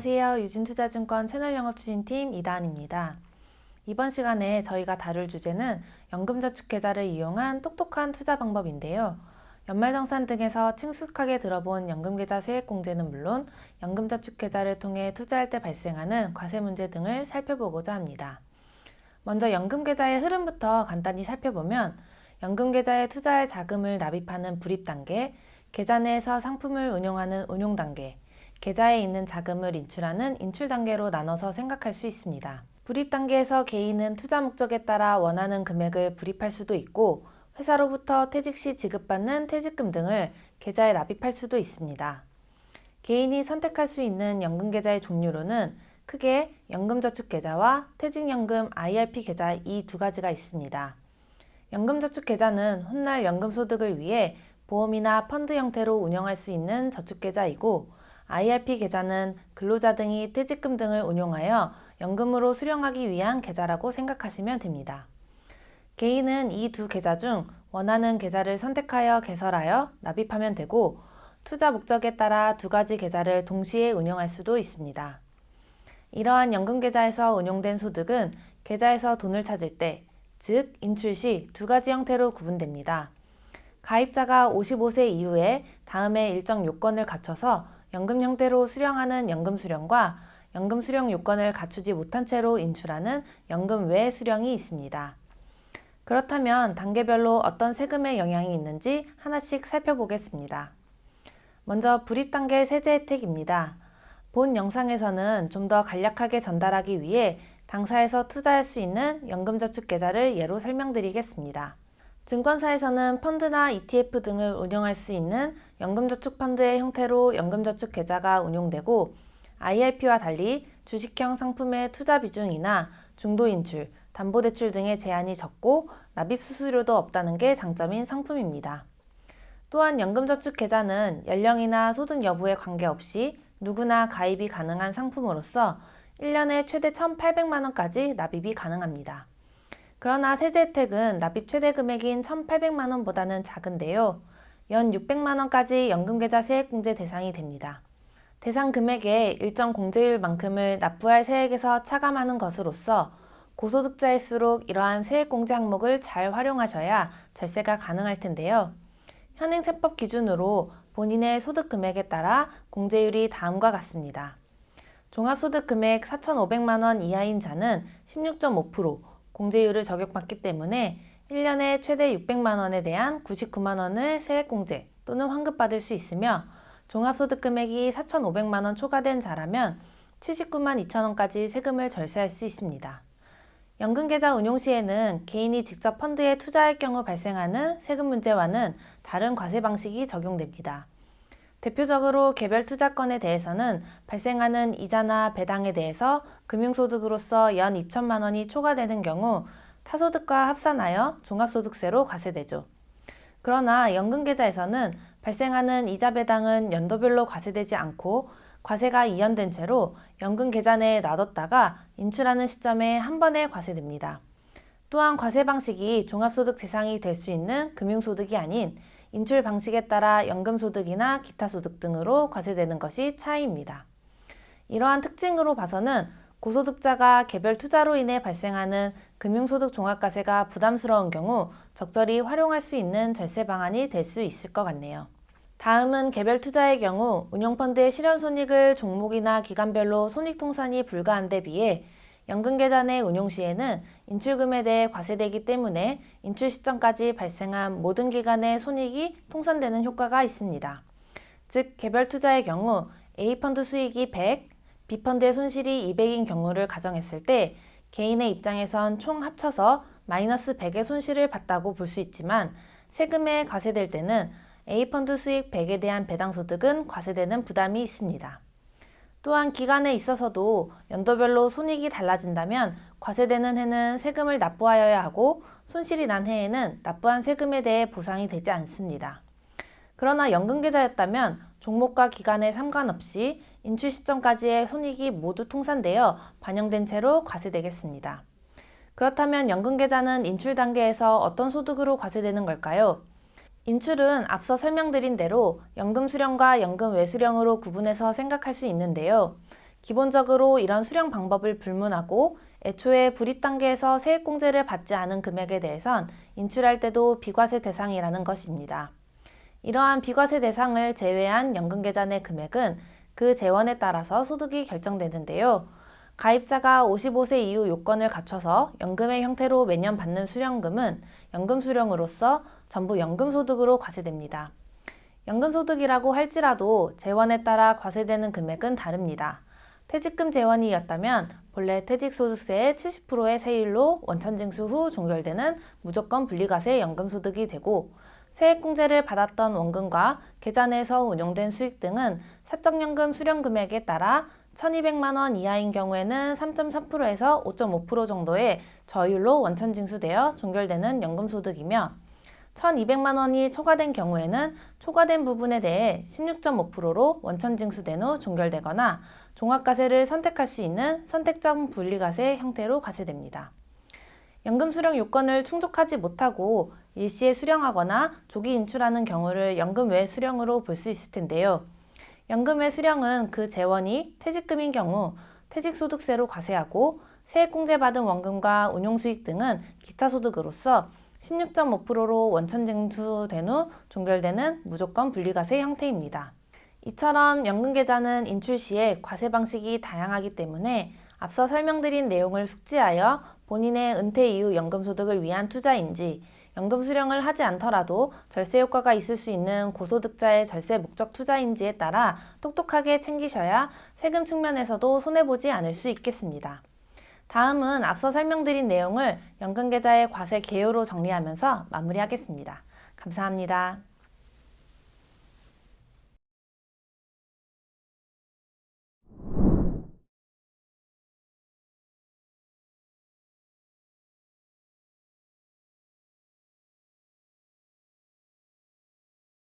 안녕하세요. 유진투자증권 채널 영업추진팀 이다은입니다. 이번 시간에 저희가 다룰 주제는 연금저축계좌를 이용한 똑똑한 투자 방법인데요. 연말정산 등에서 친숙하게 들어본 연금계좌 세액공제는 물론 연금저축계좌를 통해 투자할 때 발생하는 과세 문제 등을 살펴보고자 합니다. 먼저 연금계좌의 흐름부터 간단히 살펴보면 연금계좌에 투자할 자금을 납입하는 불입단계, 계좌 내에서 상품을 운용하는 운용단계, 계좌에 있는 자금을 인출하는 인출단계로 나눠서 생각할 수 있습니다. 불입단계에서 개인은 투자 목적에 따라 원하는 금액을 불입할 수도 있고 회사로부터 퇴직 시 지급받는 퇴직금 등을 계좌에 납입할 수도 있습니다. 개인이 선택할 수 있는 연금계좌의 종류로는 크게 연금저축계좌와 퇴직연금 IRP 계좌 이 두 가지가 있습니다. 연금저축계좌는 훗날 연금소득을 위해 보험이나 펀드 형태로 운영할 수 있는 저축계좌이고 IRP 계좌는 근로자 등이 퇴직금 등을 운용하여 연금으로 수령하기 위한 계좌라고 생각하시면 됩니다. 개인은 이 두 계좌 중 원하는 계좌를 선택하여 개설하여 납입하면 되고 투자 목적에 따라 두 가지 계좌를 동시에 운영할 수도 있습니다. 이러한 연금계좌에서 운용된 소득은 계좌에서 돈을 찾을 때, 즉 인출 시 두 가지 형태로 구분됩니다. 가입자가 55세 이후에 다음에 일정 요건을 갖춰서 연금 형태로 수령하는 연금 수령과 연금 수령 요건을 갖추지 못한 채로 인출하는 연금 외 수령이 있습니다. 그렇다면 단계별로 어떤 세금의 영향이 있는지 하나씩 살펴보겠습니다. 먼저 불입단계 세제 혜택입니다. 본 영상에서는 좀 더 간략하게 전달하기 위해 당사에서 투자할 수 있는 연금저축계좌를 예로 설명드리겠습니다. 증권사에서는 펀드나 ETF 등을 운영할 수 있는 연금저축펀드의 형태로 연금저축계좌가 운용되고 IRP와 달리 주식형 상품의 투자 비중이나 중도인출, 담보대출 등의 제한이 적고 납입수수료도 없다는 게 장점인 상품입니다. 또한 연금저축계좌는 연령이나 소득 여부에 관계없이 누구나 가입이 가능한 상품으로서 1년에 최대 1,800만 원까지 납입이 가능합니다. 그러나 세제 혜택은 납입 최대 금액인 1,800만 원보다는 작은데요. 연 600만 원까지 연금계좌 세액공제 대상이 됩니다. 대상 금액의 일정 공제율만큼을 납부할 세액에서 차감하는 것으로서 고소득자일수록 이러한 세액공제 항목을 잘 활용하셔야 절세가 가능할 텐데요. 현행 세법 기준으로 본인의 소득 금액에 따라 공제율이 다음과 같습니다. 종합소득 금액 4,500만 원 이하인 자는 16.5%, 공제율을 적용받기 때문에 1년에 최대 600만 원에 대한 99만 원을 세액공제 또는 환급받을 수 있으며 종합소득 금액이 4,500만 원 초과된 자라면 79만 2천 원까지 세금을 절세할 수 있습니다. 연금계좌 운용 시에는 개인이 직접 펀드에 투자할 경우 발생하는 세금 문제와는 다른 과세 방식이 적용됩니다. 대표적으로 개별 투자건에 대해서는 발생하는 이자나 배당에 대해서 금융소득으로서 연 2천만 원이 초과되는 경우 타소득과 합산하여 종합소득세로 과세되죠. 그러나 연금계좌에서는 발생하는 이자 배당은 연도별로 과세되지 않고 과세가 이연된 채로 연금계좌 내에 놔뒀다가 인출하는 시점에 한 번에 과세됩니다. 또한 과세 방식이 종합소득 대상이 될 수 있는 금융소득이 아닌 인출 방식에 따라 연금소득이나 기타소득 등으로 과세되는 것이 차이입니다. 이러한 특징으로 봐서는 고소득자가 개별 투자로 인해 발생하는 금융소득 종합과세가 부담스러운 경우 적절히 활용할 수 있는 절세 방안이 될 수 있을 것 같네요. 다음은 개별 투자의 경우 운용펀드의 실현손익을 종목이나 기간별로 손익통산이 불가한 데 비해 연금계좌 내 운용 시에는 인출금에 대해 과세되기 때문에 인출 시점까지 발생한 모든 기간의 손익이 통산되는 효과가 있습니다. 즉 개별 투자의 경우 A펀드 수익이 100, B펀드의 손실이 200인 경우를 가정했을 때 개인의 입장에선 총 합쳐서 마이너스 100의 손실을 봤다고 볼 수 있지만 세금에 과세될 때는 A펀드 수익 100에 대한 배당소득은 과세되는 부담이 있습니다. 또한 기간에 있어서도 연도별로 손익이 달라진다면 과세되는 해는 세금을 납부하여야 하고 손실이 난 해에는 납부한 세금에 대해 보상이 되지 않습니다. 그러나 연금계좌였다면 종목과 기간에 상관없이 인출 시점까지의 손익이 모두 통산되어 반영된 채로 과세되겠습니다. 그렇다면 연금계좌는 인출 단계에서 어떤 소득으로 과세되는 걸까요? 인출은 앞서 설명드린 대로 연금 수령과 연금 외수령으로 구분해서 생각할 수 있는데요. 기본적으로 이런 수령 방법을 불문하고 애초에 불입 단계에서 세액공제를 받지 않은 금액에 대해선 인출할 때도 비과세 대상이라는 것입니다. 이러한 비과세 대상을 제외한 연금계좌 내 금액은 그 재원에 따라서 소득이 결정되는데요. 가입자가 55세 이후 요건을 갖춰서 연금의 형태로 매년 받는 수령금은 연금수령으로서 전부 연금소득으로 과세됩니다. 연금소득이라고 할지라도 재원에 따라 과세되는 금액은 다릅니다. 퇴직금 재원이었다면 본래 퇴직소득세의 70%의 세율로 원천징수 후 종결되는 무조건 분리과세 연금소득이 되고, 세액공제를 받았던 원금과 계좌 내에서 운용된 수익 등은 사적연금 수령금액에 따라 1,200만 원 이하인 경우에는 3.3%에서 5.5% 정도의 저율로 원천징수되어 종결되는 연금소득이며, 1,200만 원이 초과된 경우에는 초과된 부분에 대해 16.5%로 원천징수된 후 종결되거나 종합과세를 선택할 수 있는 선택적 분리과세 형태로 과세됩니다. 연금 수령 요건을 충족하지 못하고 일시에 수령하거나 조기 인출하는 경우를 연금 외 수령으로 볼 수 있을 텐데요. 연금 외 수령은 그 재원이 퇴직금인 경우 퇴직소득세로 과세하고, 세액공제 받은 원금과 운용수익 등은 기타 소득으로서 16.5%로 원천징수된 후 종결되는 무조건 분리과세 형태입니다. 이처럼 연금계좌는 인출 시에 과세 방식이 다양하기 때문에 앞서 설명드린 내용을 숙지하여 본인의 은퇴 이후 연금소득을 위한 투자인지, 연금 수령을 하지 않더라도 절세 효과가 있을 수 있는 고소득자의 절세 목적 투자인지에 따라 똑똑하게 챙기셔야 세금 측면에서도 손해보지 않을 수 있겠습니다. 다음은 앞서 설명드린 내용을 연금계좌의 과세 개요로 정리하면서 마무리하겠습니다. 감사합니다.